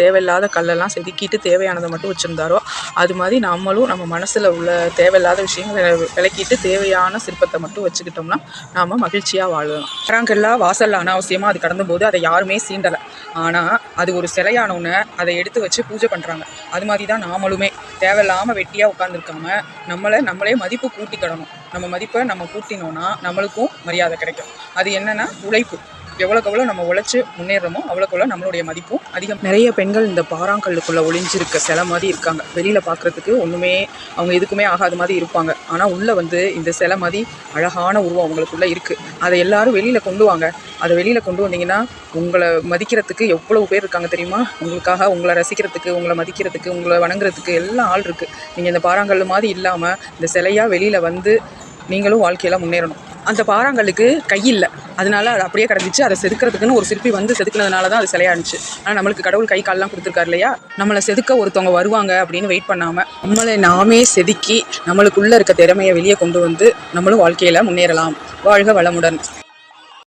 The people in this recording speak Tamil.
தேவையில்லாத கல்லெல்லாம் செதுக்கிட்டு தேவையானதை மட்டும் வச்சுருந்தாரோ, அது மாதிரி நம்மளும் நம்ம மனசில் உள்ள தேவையில்லாத விஷயங்களை விலக்கிட்டு தேவையான சிற்பத்தை மட்டும் வச்சுக்கிட்டோம்னா நாம் மகிழ்ச்சியாக வாழலாம். பாறாங்கல்லாம் வாசலில் அனாவசியமாக அது கடந்தும்போது அதை யாருமே சீண்டலை. ஆனால் அது ஒரு சிலையானவுன்னு அதை எடுத்து வச்சு பூஜை பண்ணுறாங்க. அது மாதிரி தான் நாமளுமே தேவையில்லாமல் வெட்டியாக உட்காந்துருக்காம நம்மளே மதிப்பு கூட்டிக்கிடணும். நம்ம மதிப்பை நம்ம கூட்டினோன்னா நம்மளுக்கும் மரியாதை கிடைக்கும். அது என்னென்னா உழைப்பு. எவ்வளோக்கு எவ்வளோ நம்ம உழைச்சி முன்னேறமோ அவ்வளோக்கு நம்மளுடைய மதிப்பும் அதிகம். நிறைய பெண்கள் இந்த பாறாங்கல்லுக்குள்ளே ஒளிஞ்சிருக்க சிலை மாதிரி இருக்காங்க. வெளியில் பார்க்குறதுக்கு ஒன்றுமே அவங்க எதுக்குமே ஆகாத மாதிரி இருப்பாங்க. ஆனால் உள்ளே இந்த சிலை மாதிரி அழகான உருவம் அவங்களுக்குள்ளே இருக்குது. அதை எல்லோரும் வெளியில் கொண்டு வாங்க. அதை வெளியில் கொண்டு வந்தீங்கன்னா உங்களை மதிக்கிறதுக்கு எவ்வளவு பேர் இருக்காங்க தெரியுமா? உங்களுக்காக உங்களை ரசிக்கிறதுக்கு, உங்களை மதிக்கிறதுக்கு, உங்களை வணங்குறதுக்கு எல்லாம் ஆள் இருக்குது. நீங்கள் இந்த பாறாங்கல் மாதிரி இல்லாமல் இந்த சிலையாக வெளியில் வந்து நீங்களும் வாழ்க்கையில் முன்னேறணும். அந்த பாறாங்கல்லுக்கு கை இல்லை, அதனால அது அப்படியே கிடந்துச்சு. அதை செதுக்கிறதுக்குன்னு ஒரு சிற்பி செதுக்கினதுனால தான் அது சிலையானுச்சு. ஆனால் நம்மளுக்கு கடவுள் கை கால்லாம் கொடுத்துருக்காரு இல்லையா? நம்மளை செதுக்க ஒருத்தவங்க வருவாங்க அப்படின்னு வெயிட் பண்ணாமல் நம்மளை நாமே செதுக்கி நம்மளுக்குள்ளே இருக்க திறமையை வெளியே கொண்டு வந்து நம்மளும் வாழ்க்கையில் முன்னேறலாம். வாழ்க வளமுடன்.